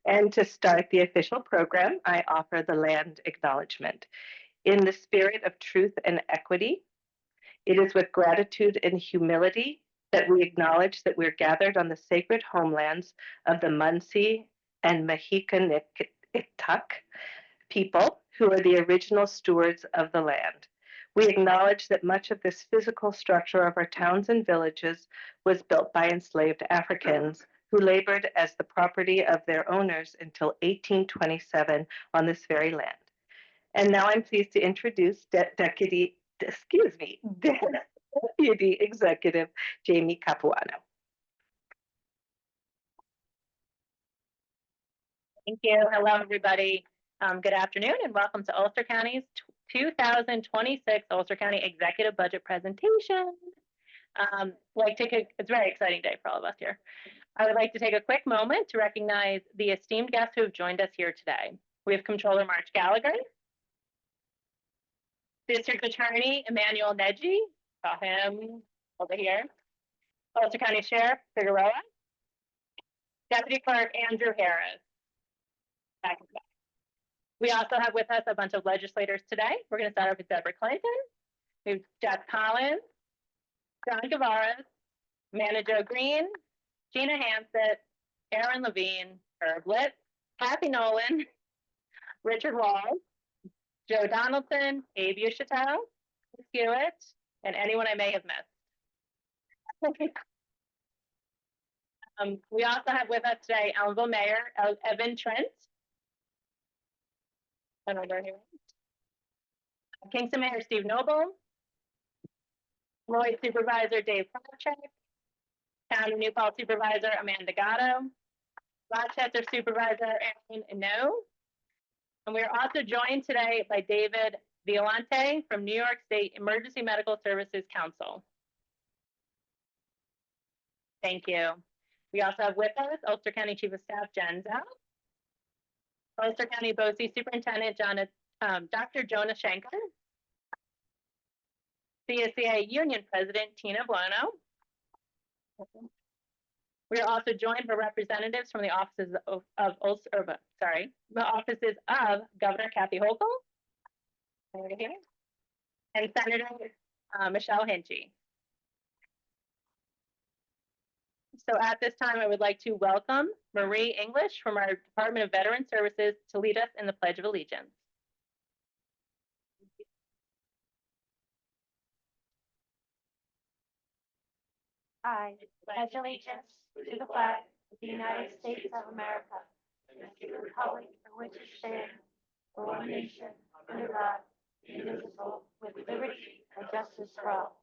And to start the official program, I offer the land acknowledgement. In the spirit of truth and equity, it is with gratitude and humility that we acknowledge that we're gathered on the sacred homelands of the Munsee and Mahikanituk people who are the original stewards of the land. We acknowledge that much of this physical structure of our towns and villages was built by enslaved Africans who labored as the property of their owners until 1827 on this very land. And now I'm pleased to introduce Deputy Executive Jamie Capuano. Thank you. Hello, everybody. Good afternoon and welcome to Ulster County's 2026 Ulster County Executive Budget Presentation. It's a very exciting day for all of us here. I would like to take a quick moment to recognize the esteemed guests who have joined us here today. We have Comptroller March Gallagher, District Attorney Emmanuel Neji, saw him over here, Ulster County Sheriff Figueroa, Deputy Clerk Andrew Harris. Back. We also have with us a bunch of legislators today. We're going to start off with Deborah Clinton. We have Jeff Collins, John Gavaras, Amanda Jo Green, Gina Hansett, Aaron Levine, Herb Litt, Kathy Nolan, Richard Walls, Joe Donaldson, Abe Uchatel, Hewitt, and anyone I may have missed. We also have with us today Elmville Mayor Evan Trent. Kingston Mayor Steve Noble, Lloyd Supervisor Dave Kravchuk, Town of New Paltz Supervisor Amanda Gatto, Rochester Supervisor Aaron No, and we are also joined today by David Violante from New York State Emergency Medical Services Council. Thank you. We also have with us Ulster County Chief of Staff Jen Zhao, Ulster County BOCES Superintendent Dr. Jonah Shanker, CSCA Union President Tina Buono. We are also joined by representatives from the offices of Governor Kathy Hochul and Senator Michelle Hinchey. So at this time, I would like to welcome Marie English from our Department of Veteran Services to lead us in the Pledge of Allegiance. I pledge allegiance to the flag of the United States of America, and to the republic for which it stands, one nation, under God, indivisible, with liberty and justice for all.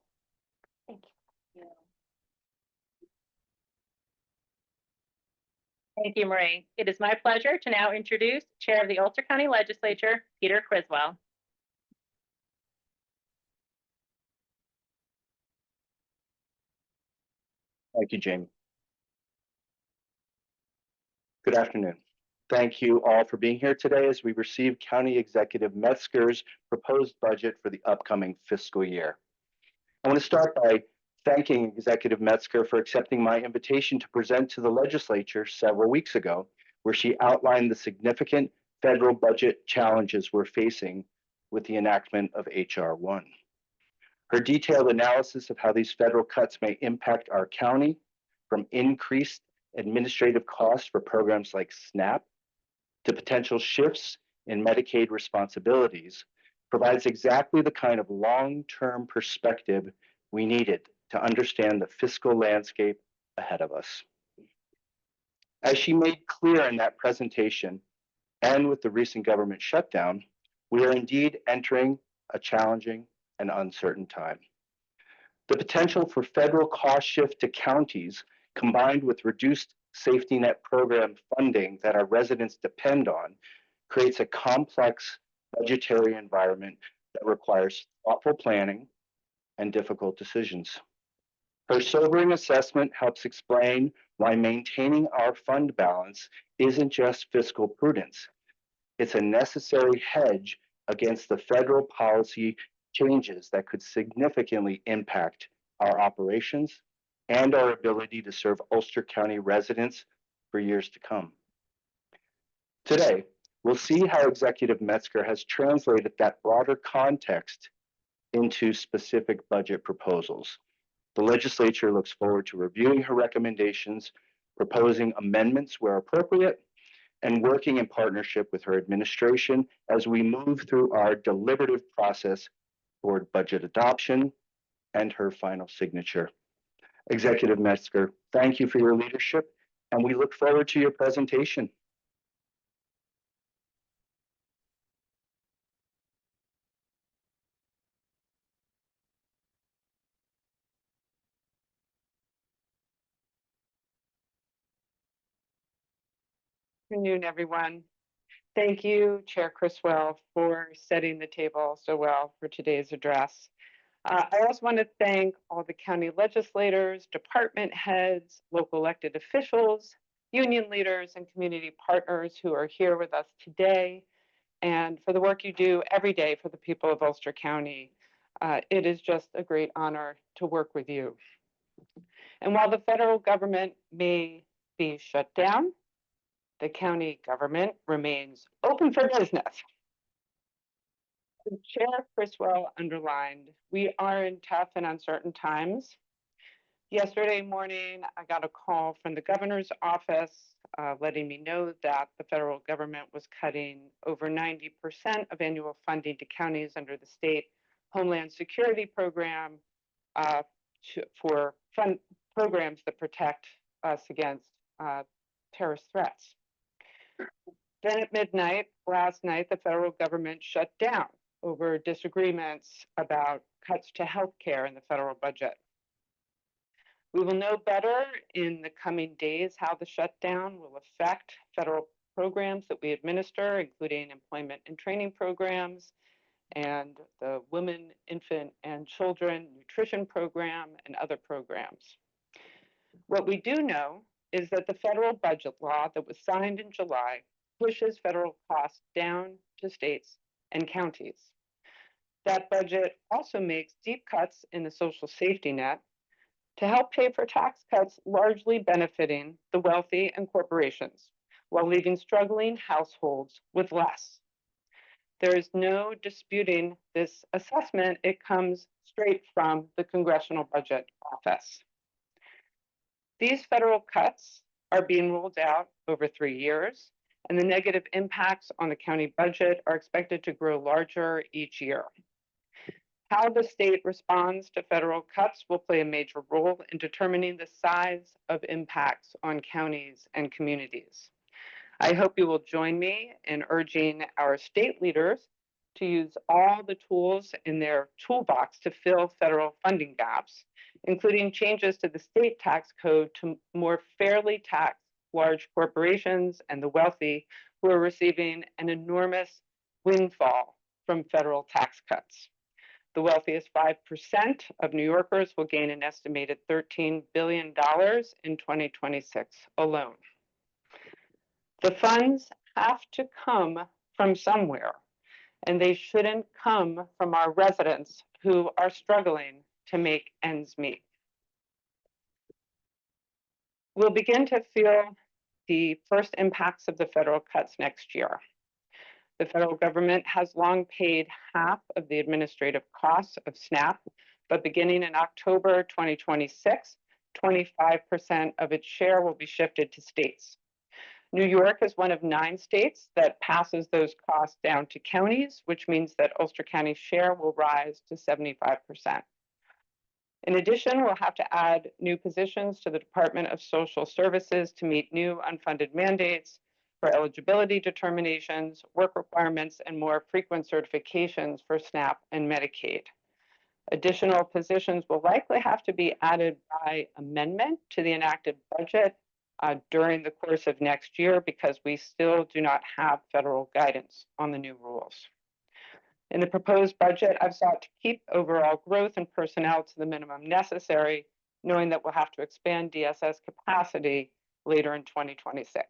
Thank you. Thank you, Marie. It is my pleasure to now introduce Chair of the Ulster County Legislature, Peter Criswell. Thank you, Jamie. Good afternoon. Thank you all for being here today as we receive County Executive Metzger's proposed budget for the upcoming fiscal year. I want to start by thanking Executive Metzger for accepting my invitation to present to the legislature several weeks ago, where she outlined the significant federal budget challenges we're facing with the enactment of H.R. 1. Her detailed analysis of how these federal cuts may impact our county, from increased administrative costs for programs like SNAP to potential shifts in Medicaid responsibilities, provides exactly the kind of long-term perspective we needed to understand the fiscal landscape ahead of us. As she made clear in that presentation, and with the recent government shutdown, we are indeed entering a challenging and uncertain time. The potential for federal cost shift to counties, combined with reduced safety net program funding that our residents depend on, creates a complex budgetary environment that requires thoughtful planning and difficult decisions. Her sobering assessment helps explain why maintaining our fund balance isn't just fiscal prudence. It's a necessary hedge against the federal policy changes that could significantly impact our operations and our ability to serve Ulster County residents for years to come. Today, we'll see how Executive Metzger has translated that broader context into specific budget proposals. The legislature looks forward to reviewing her recommendations, proposing amendments where appropriate, and working in partnership with her administration as we move through our deliberative process toward budget adoption and her final signature. Executive Metzger, thank you for your leadership, and we look forward to your presentation. Good afternoon, everyone. Thank you, Chair Criswell, for setting the table so well for today's address. I also want to thank all the county legislators, department heads, local elected officials, union leaders, and community partners who are here with us today, and for the work you do every day for the people of Ulster County. It is just a great honor to work with you. And while the federal government may be shut down, the county government remains open for business. As Chair Criswell underlined, we are in tough and uncertain times. Yesterday morning, I got a call from the governor's office letting me know that the federal government was cutting over 90% of annual funding to counties under the state Homeland Security Program for fund programs that protect us against terrorist threats. Then at midnight last night, the federal government shut down over disagreements about cuts to health care in the federal budget. We will know better in the coming days how the shutdown will affect federal programs that we administer, including employment and training programs and the Women, Infant, and Children Nutrition Program and other programs. What we do know is that the federal budget law that was signed in July pushes federal costs down to states and counties. That budget also makes deep cuts in the social safety net to help pay for tax cuts largely benefiting the wealthy and corporations, while leaving struggling households with less. There is no disputing this assessment. It comes straight from the Congressional Budget Office. These federal cuts are being rolled out over 3 years, and the negative impacts on the county budget are expected to grow larger each year. How the state responds to federal cuts will play a major role in determining the size of impacts on counties and communities. I hope you will join me in urging our state leaders to use all the tools in their toolbox to fill federal funding gaps, including changes to the state tax code to more fairly tax large corporations and the wealthy who are receiving an enormous windfall from federal tax cuts. The wealthiest 5% of New Yorkers will gain an estimated $13 billion in 2026 alone. The funds have to come from somewhere, and they shouldn't come from our residents who are struggling to make ends meet. We'll begin to feel the first impacts of the federal cuts next year. The federal government has long paid half of the administrative costs of SNAP, but beginning in October 2026, 25% of its share will be shifted to states. New York is one of 9 states that passes those costs down to counties, which means that Ulster County's share will rise to 75%. In addition, we'll have to add new positions to the Department of Social Services to meet new unfunded mandates for eligibility determinations, work requirements, and more frequent certifications for SNAP and Medicaid. Additional positions will likely have to be added by amendment to the enacted budget during the course of next year because we still do not have federal guidance on the new rules. In the proposed budget, I've sought to keep overall growth in personnel to the minimum necessary, knowing that we'll have to expand DSS capacity later in 2026.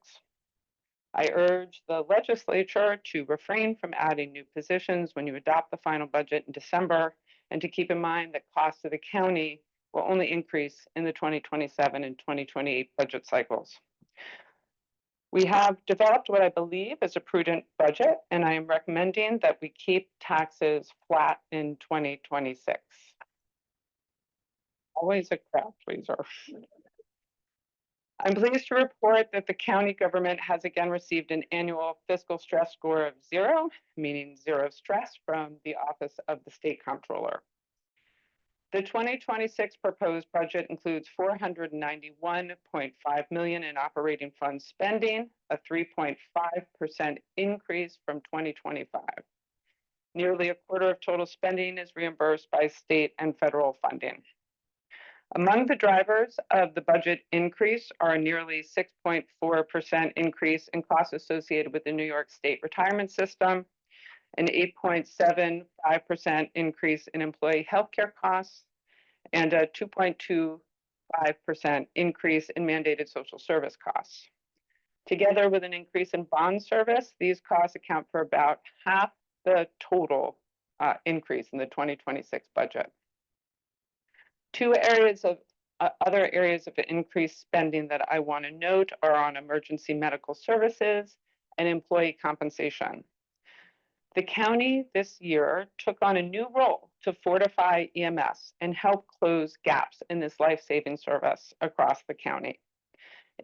I urge the legislature to refrain from adding new positions when you adopt the final budget in December, and to keep in mind that costs to the county will only increase in the 2027 and 2028 budget cycles. We have developed what I believe is a prudent budget, and I am recommending that we keep taxes flat in 2026. Always a crowd pleaser. I'm pleased to report that the county government has again received an annual fiscal stress score of 0, meaning 0 stress from the Office of the State Comptroller. The 2026 proposed budget includes $491.5 million in operating fund spending, a 3.5% increase from 2025. Nearly a quarter of total spending is reimbursed by state and federal funding. Among the drivers of the budget increase are a nearly 6.4% increase in costs associated with the New York State retirement system, an 8.75% increase in employee healthcare costs, and a 2.25% increase in mandated social service costs. Together with an increase in bond service, these costs account for about half the total increase in the 2026 budget. Other areas of increased spending that I want to note are on emergency medical services and employee compensation. The county this year took on a new role to fortify EMS and help close gaps in this life-saving service across the county.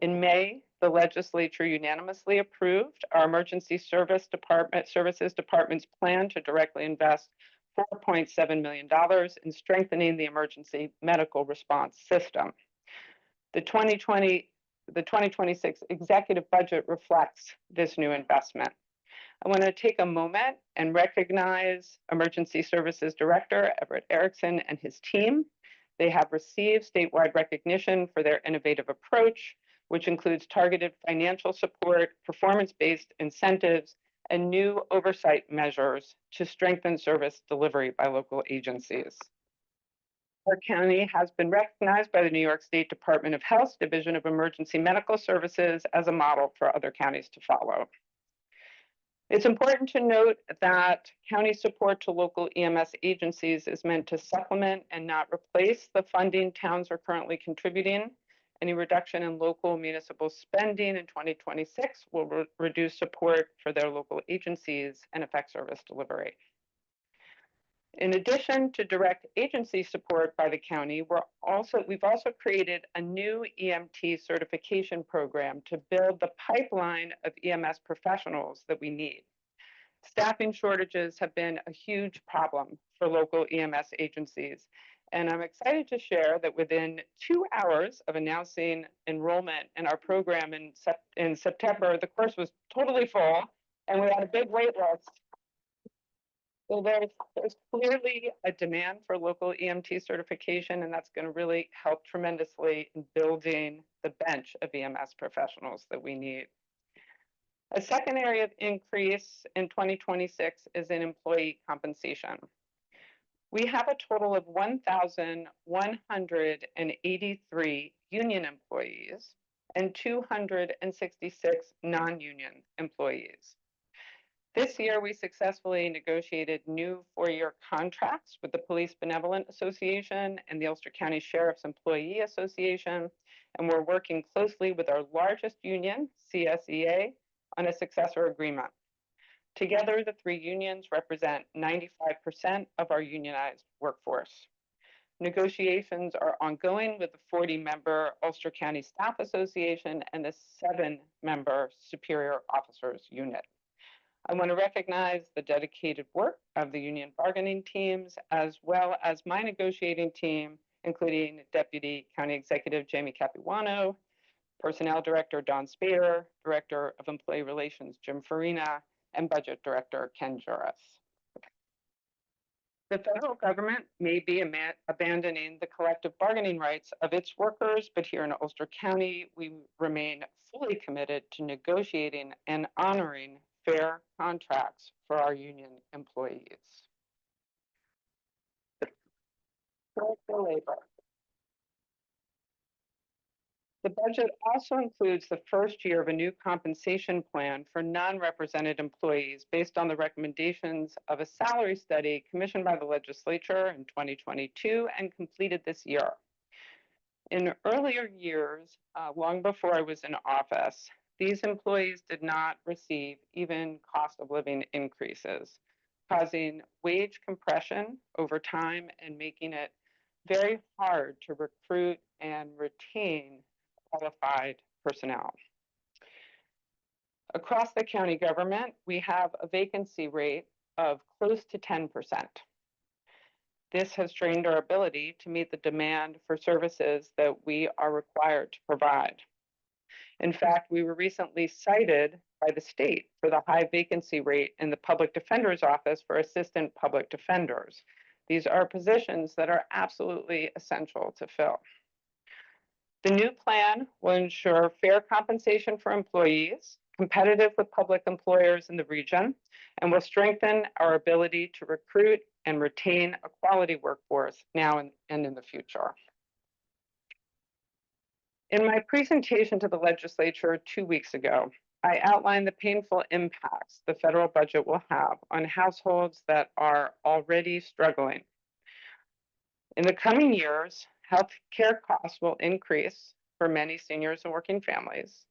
In May, the legislature unanimously approved our emergency services department's plan to directly invest $4.7 million in strengthening the emergency medical response system. The 2026 executive budget reflects this new investment. I want to take a moment and recognize Emergency Services Director Everett Erickson and his team. They have received statewide recognition for their innovative approach, which includes targeted financial support, performance-based incentives, and new oversight measures to strengthen service delivery by local agencies. Our county has been recognized by the New York State Department of Health's Division of Emergency Medical Services as a model for other counties to follow. It's important to note that county support to local EMS agencies is meant to supplement and not replace the funding towns are currently contributing. Any reduction in local municipal spending in 2026 will reduce support for their local agencies and affect service delivery. In addition to direct agency support by the county, we've also created a new EMT certification program to build the pipeline of EMS professionals that we need. Staffing shortages have been a huge problem for local EMS agencies, and I'm excited to share that within 2 hours of announcing enrollment in our program in September, the course was totally full, and we had a big wait list. So there's clearly a demand for local EMT certification, and that's going to really help tremendously in building the bench of EMS professionals that we need. A second area of increase in 2026 is in employee compensation. We have a total of 1,183 union employees and 266 non-union employees. This year, we successfully negotiated new 4-year contracts with the Police Benevolent Association and the Ulster County Sheriff's Employee Association, and we're working closely with our largest union, CSEA, on a successor agreement. Together, the 3 unions represent 95% of our unionized workforce. Negotiations are ongoing with the 40-member Ulster County Staff Association and the 7-member Superior Officers Unit. I want to recognize the dedicated work of the union bargaining teams, as well as my negotiating team, including Deputy County Executive Jamie Capuano, Personnel Director Don Spader, Director of Employee Relations Jim Farina, and Budget Director Ken Juris. The federal government may be abandoning the collective bargaining rights of its workers, but here in Ulster County, we remain fully committed to negotiating and honoring fair contracts for our union employees. For labor. The budget also includes the first year of a new compensation plan for non-represented employees based on the recommendations of a salary study commissioned by the legislature in 2022 and completed this year. In earlier years, long before I was in office, these employees did not receive even cost of living increases, causing wage compression over time and making it very hard to recruit and retain qualified personnel. Across the county government, we have a vacancy rate of close to 10%. This has strained our ability to meet the demand for services that we are required to provide. In fact, we were recently cited by the state for the high vacancy rate in the public defender's office for assistant public defenders. These are positions that are absolutely essential to fill. The new plan will ensure fair compensation for employees, competitive with public employers in the region, and will strengthen our ability to recruit and retain a quality workforce now and in the future. In my presentation to the legislature 2 weeks ago, I outlined the painful impacts the federal budget will have on households that are already struggling. In the coming years, health care costs will increase for many seniors and working families.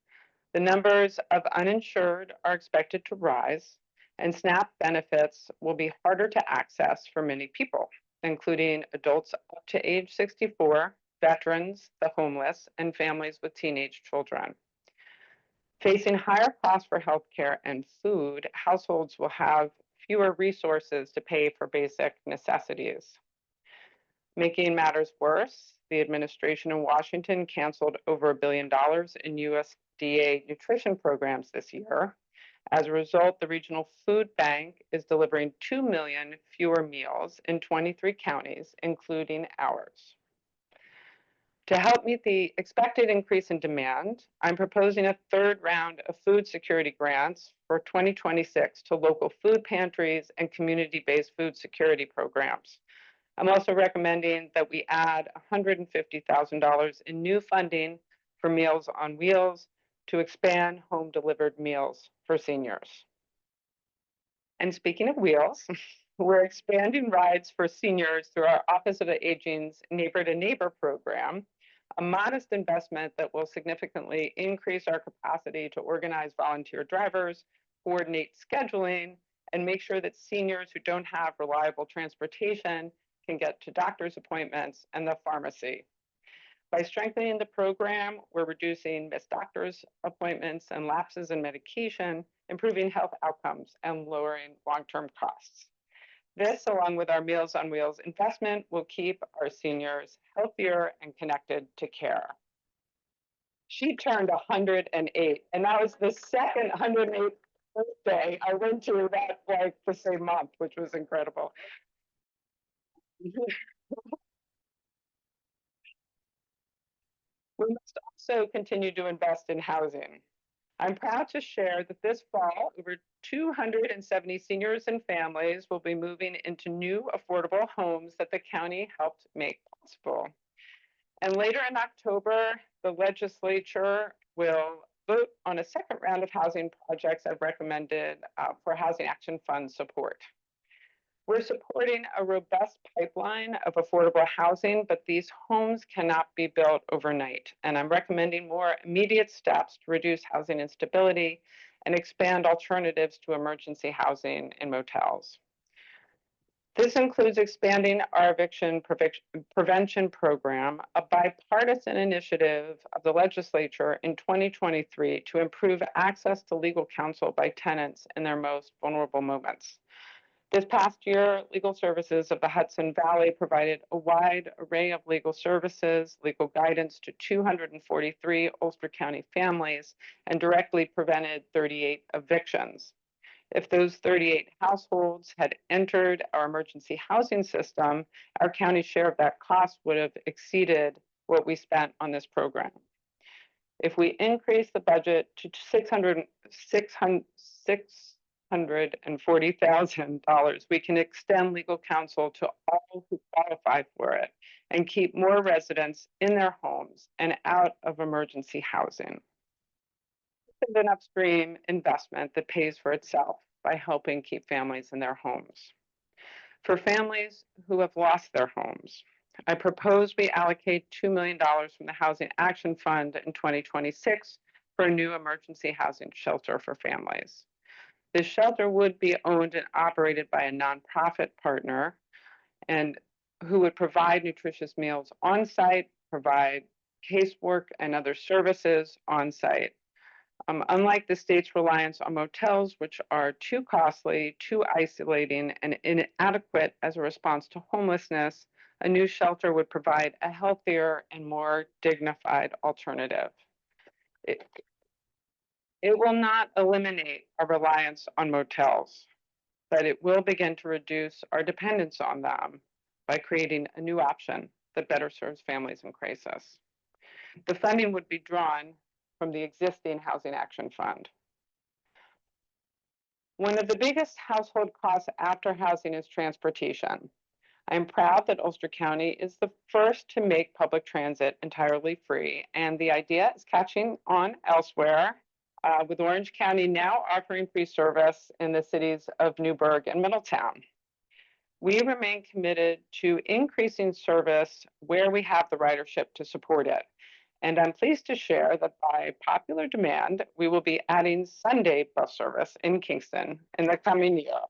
The numbers of uninsured are expected to rise, and SNAP benefits will be harder to access for many people, including adults up to age 64, veterans, the homeless, and families with teenage children. Facing higher costs for healthcare and food, households will have fewer resources to pay for basic necessities. Making matters worse, the administration in Washington canceled over $1 billion in USDA nutrition programs this year. As a result, the Regional Food Bank is delivering 2 million fewer meals in 23 counties, including ours. To help meet the expected increase in demand, I'm proposing a third round of food security grants for 2026 to local food pantries and community-based food security programs. I'm also recommending that we add $150,000 in new funding for Meals on Wheels to expand home-delivered meals for seniors. And speaking of wheels, we're expanding rides for seniors through our Office of the Aging's Neighbor to Neighbor program, a modest investment that will significantly increase our capacity to organize volunteer drivers, coordinate scheduling, and make sure that seniors who don't have reliable transportation can get to doctor's appointments and the pharmacy. By strengthening the program, we're reducing missed doctor's appointments and lapses in medication, improving health outcomes, and lowering long-term costs. This, along with our Meals on Wheels investment, will keep our seniors healthier and connected to care. She turned 108, and that was the second 108th birthday I went to that like the same month, which was incredible. We must also continue to invest in housing. I'm proud to share that this fall, over 270 seniors and families will be moving into new affordable homes that the county helped make possible. And later in October, the legislature will vote on a second round of housing projects I've recommended for Housing Action Fund support. We're supporting a robust pipeline of affordable housing, but these homes cannot be built overnight. And I'm recommending more immediate steps to reduce housing instability and expand alternatives to emergency housing in motels. This includes expanding our eviction prevention program, a bipartisan initiative of the legislature in 2023 to improve access to legal counsel by tenants in their most vulnerable moments. This past year, Legal Services of the Hudson Valley provided a wide array of legal services, legal guidance to 243 Ulster County families, and directly prevented 38 evictions. If those 38 households had entered our emergency housing system, our county share of that cost would have exceeded what we spent on this program. If we increase the budget to $640,000, we can extend legal counsel to all who qualify for it and keep more residents in their homes and out of emergency housing. This is an upstream investment that pays for itself by helping keep families in their homes. For families who have lost their homes, I propose we allocate $2 million from the Housing Action Fund in 2026 for a new emergency housing shelter for families. This shelter would be owned and operated by a nonprofit partner and who would provide nutritious meals on site, provide casework and other services on site. Unlike the state's reliance on motels, which are too costly, too isolating, and inadequate as a response to homelessness, a new shelter would provide a healthier and more dignified alternative. It will not eliminate our reliance on motels, but it will begin to reduce our dependence on them by creating a new option that better serves families in crisis. The funding would be drawn from the existing Housing Action Fund. One of the biggest household costs after housing is transportation. I am proud that Ulster County is the first to make public transit entirely free, and the idea is catching on elsewhere, with Orange County now offering free service in the cities of Newburgh and Middletown. We remain committed to increasing service where we have the ridership to support it. And I'm pleased to share that by popular demand, we will be adding Sunday bus service in Kingston in the coming year.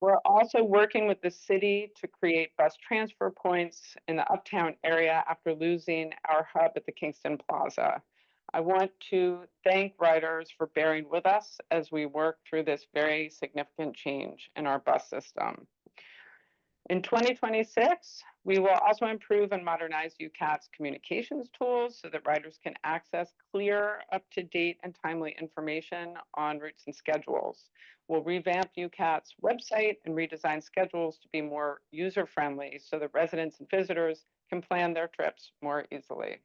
We're also working with the city to create bus transfer points in the uptown area after losing our hub at the Kingston Plaza. I want to thank riders for bearing with us as we work through this very significant change in our bus system. In 2026, we will also improve and modernize UCAT's communications tools so that riders can access clear, up-to-date, and timely information on routes and schedules. We'll revamp UCAT's website and redesign schedules to be more user-friendly so that residents and visitors can plan their trips more easily.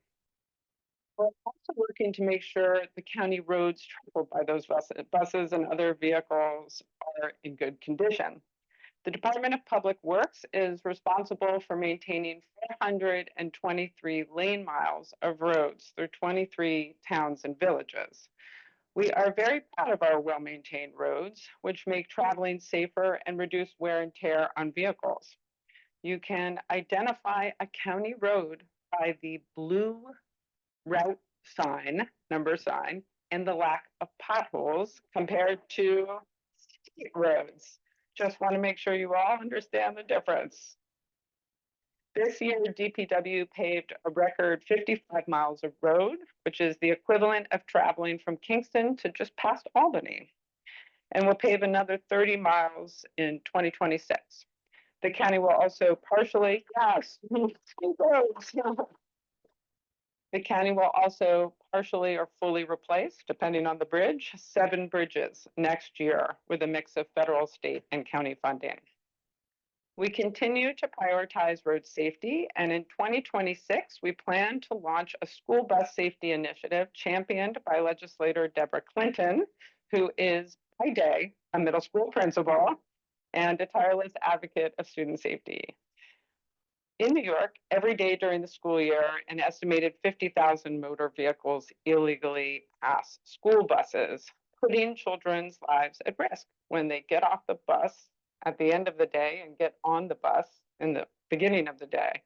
We're also working to make sure the county roads traveled by those buses and other vehicles are in good condition. The Department of Public Works is responsible for maintaining 423 lane miles of roads through 23 towns and villages. We are very proud of our well-maintained roads, which make traveling safer and reduce wear and tear on vehicles. You can identify a county road by the blue route sign, number sign, and the lack of potholes compared to state roads. Just want to make sure you all understand the difference. This year, DPW paved a record 55 miles of road, which is the equivalent of traveling from Kingston to just past Albany. And we'll pave another 30 miles in 2026. The county will also partially, yes, roads. The county will also partially or fully replace, depending on the bridge, 7 bridges next year with a mix of federal, state, and county funding. We continue to prioritize road safety, and in 2026, we plan to launch a school bus safety initiative championed by legislator Deborah Clinton, who is by day a middle school principal and a tireless advocate of student safety. In New York, every day during the school year, an estimated 50,000 motor vehicles illegally pass school buses, putting children's lives at risk when they get off the bus at the end of the day and get on the bus in the beginning of the day.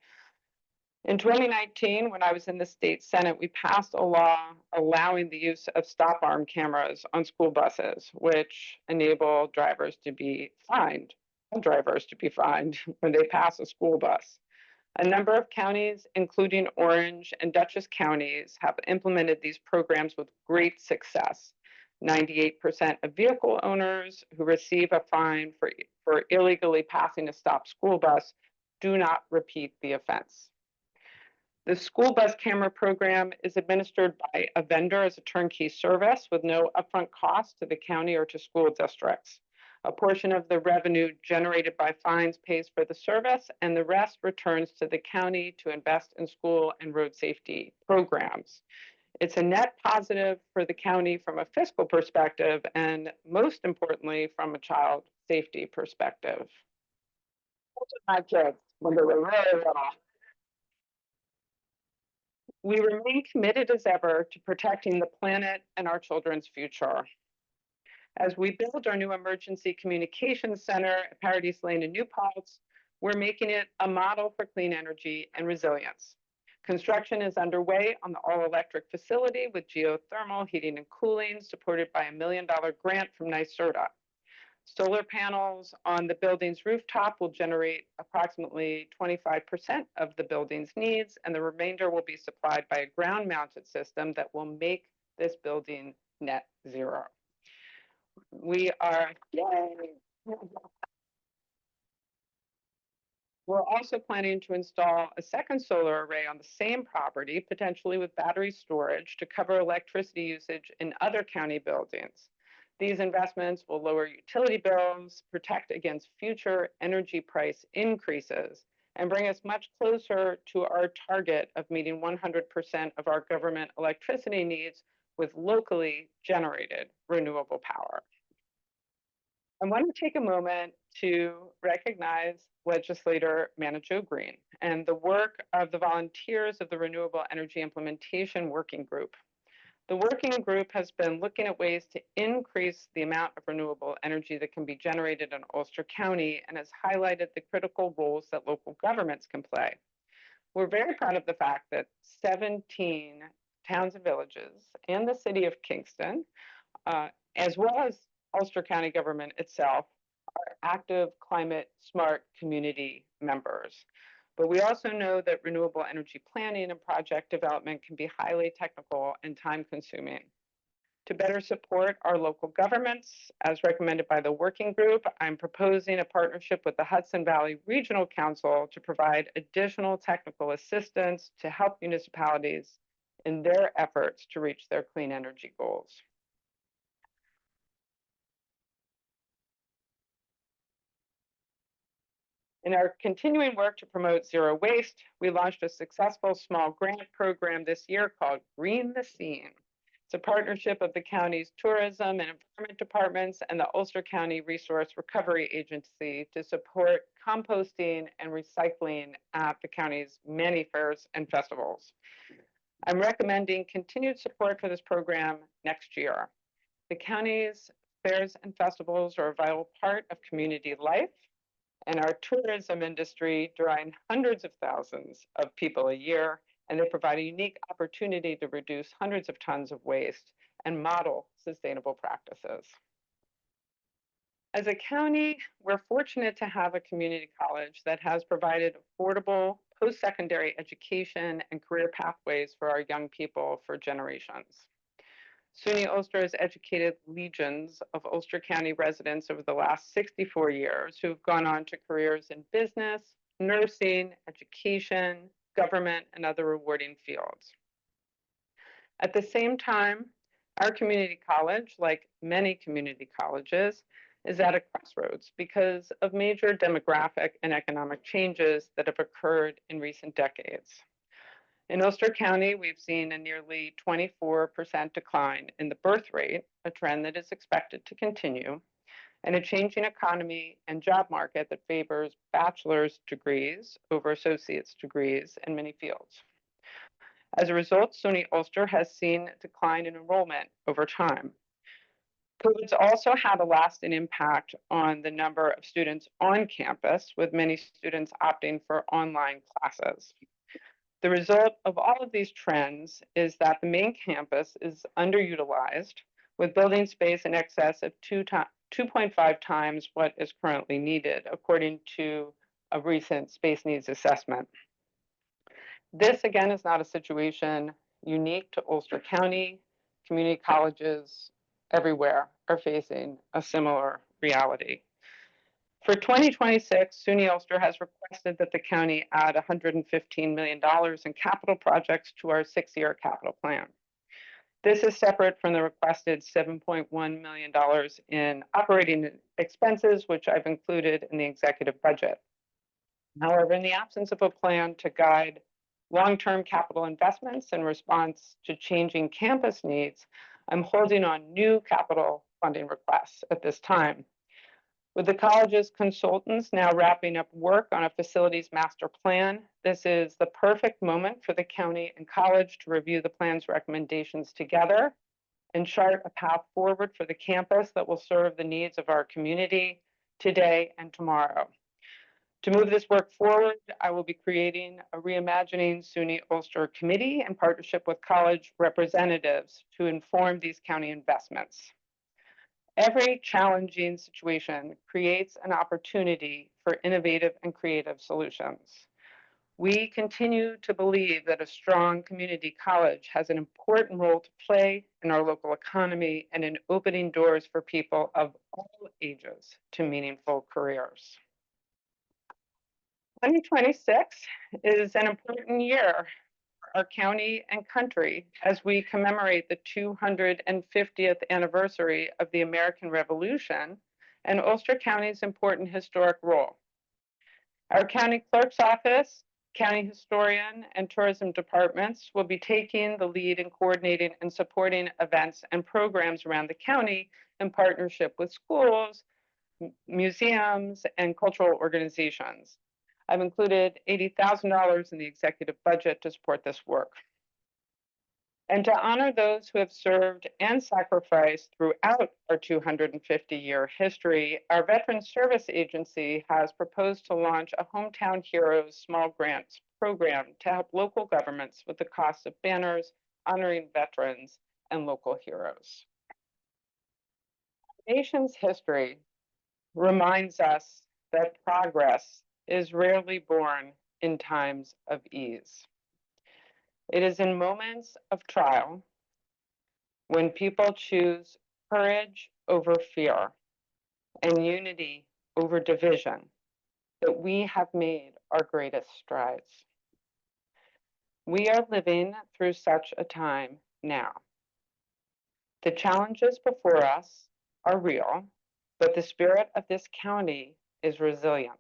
In 2019, when I was in the state Senate, we passed a law allowing the use of stop arm cameras on school buses, which enable drivers to be fined when they pass a school bus. A number of counties, including Orange and Dutchess counties, have implemented these programs with great success. 98% of vehicle owners who receive a fine for illegally passing a stopped school bus do not repeat the offense. The school bus camera program is administered by a vendor as a turnkey service with no upfront cost to the county or to school districts. A portion of the revenue generated by fines pays for the service, and the rest returns to the county to invest in school and road safety programs. It's a net positive for the county from a fiscal perspective, and most importantly, from a child safety perspective. Those are my kids when they were really little. We remain committed as ever to protecting the planet and our children's future. As we build our new emergency communications center at Paradise Lane in New Paltz, we're making it a model for clean energy and resilience. Construction is underway on the all-electric facility with geothermal heating and cooling supported by $1 million grant from NYSERDA. Solar panels on the building's rooftop will generate approximately 25% of the building's needs, and the remainder will be supplied by a ground-mounted system that will make this building net zero. We are, yay! We're also planning to install a second solar array on the same property, potentially with battery storage, to cover electricity usage in other county buildings. These investments will lower utility bills, protect against future energy price increases, and bring us much closer to our target of meeting 100% of our government electricity needs with locally generated renewable power. I want to take a moment to recognize legislator Manajo Green and the work of the volunteers of the Renewable Energy Implementation Working Group. The working group has been looking at ways to increase the amount of renewable energy that can be generated in Ulster County and has highlighted the critical roles that local governments can play. We're very proud of the fact that 17 towns and villages and the city of Kingston, as well as Ulster County government itself, are active climate smart community members. But we also know that renewable energy planning and project development can be highly technical and time consuming. To better support our local governments, as recommended by the working group, I'm proposing a partnership with the Hudson Valley Regional Council to provide additional technical assistance to help municipalities in their efforts to reach their clean energy goals. In our continuing work to promote zero waste, we launched a successful small grant program this year called Green the Scene. It's a partnership of the county's tourism and environment departments and the Ulster County Resource Recovery Agency to support composting and recycling at the county's many fairs and festivals. I'm recommending continued support for this program next year. The county's fairs and festivals are a vital part of community life, and our tourism industry drawing hundreds of thousands of people a year, and they provide a unique opportunity to reduce hundreds of tons of waste and model sustainable practices. As a county, we're fortunate to have a community college that has provided affordable post-secondary education and career pathways for our young people for generations. SUNY Ulster has educated legions of Ulster County residents over the last 64 years who have gone on to careers in business, nursing, education, government, and other rewarding fields. At the same time, our community college, like many community colleges, is at a crossroads because of major demographic and economic changes that have occurred in recent decades. In Ulster County, we've seen a nearly 24% decline in the birth rate, a trend that is expected to continue, and a changing economy and job market that favors bachelor's degrees over associate's degrees in many fields. As a result, SUNY Ulster has seen a decline in enrollment over time. COVID's also had a lasting impact on the number of students on campus, with many students opting for online classes. The result of all of these trends is that the main campus is underutilized, with building space in excess of 2.5 times what is currently needed, according to a recent space needs assessment. This, again, is not a situation unique to Ulster County. Community colleges everywhere are facing a similar reality. For 2026, SUNY Ulster has requested that the county add $115 million in capital projects to our 6-year capital plan. This is separate from the requested $7.1 million in operating expenses, which I've included in the executive budget. However, in the absence of a plan to guide long-term capital investments in response to changing campus needs, I'm holding on new capital funding requests at this time. With the college's consultants now wrapping up work on a facilities master plan, this is the perfect moment for the county and college to review the plan's recommendations together and chart a path forward for the campus that will serve the needs of our community today and tomorrow. To move this work forward, I will be creating a Reimagining SUNY Ulster Committee in partnership with college representatives to inform these county investments. Every challenging situation creates an opportunity for innovative and creative solutions. We continue to believe that a strong community college has an important role to play in our local economy and in opening doors for people of all ages to meaningful careers. 2026 is an important year for our county and country as we commemorate the 250th anniversary of the American Revolution and Ulster County's important historic role. Our county clerk's office, county historian, and tourism departments will be taking the lead in coordinating and supporting events and programs around the county in partnership with schools, museums, and cultural organizations. I've included $80,000 in the executive budget to support this work. And to honor those who have served and sacrificed throughout our 250-year history, our Veterans Service Agency has proposed to launch a Hometown Heroes small grants program to help local governments with the cost of banners, honoring veterans, and local heroes. The nation's history reminds us that progress is rarely born in times of ease. It is in moments of trial, when people choose courage over fear and unity over division, that we have made our greatest strides. We are living through such a time now. The challenges before us are real, but the spirit of this county is resilient.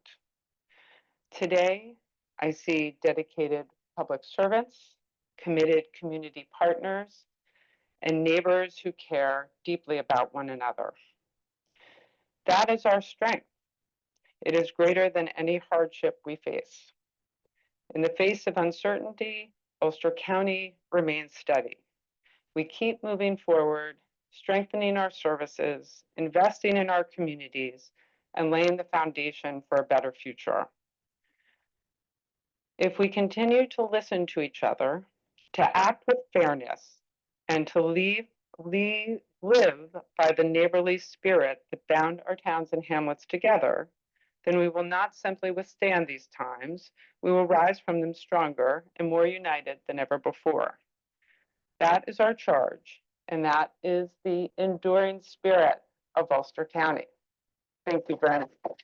Today, I see dedicated public servants, committed community partners, and neighbors who care deeply about one another. That is our strength. It is greater than any hardship we face. In the face of uncertainty, Ulster County remains steady. We keep moving forward, strengthening our services, investing in our communities, and laying the foundation for a better future. If we continue to listen to each other, to act with fairness, and to live by the neighborly spirit that bound our towns and hamlets together, then we will not simply withstand these times, we will rise from them stronger and more united than ever before. That is our charge, and that is the enduring spirit of Ulster County. Thank you very much.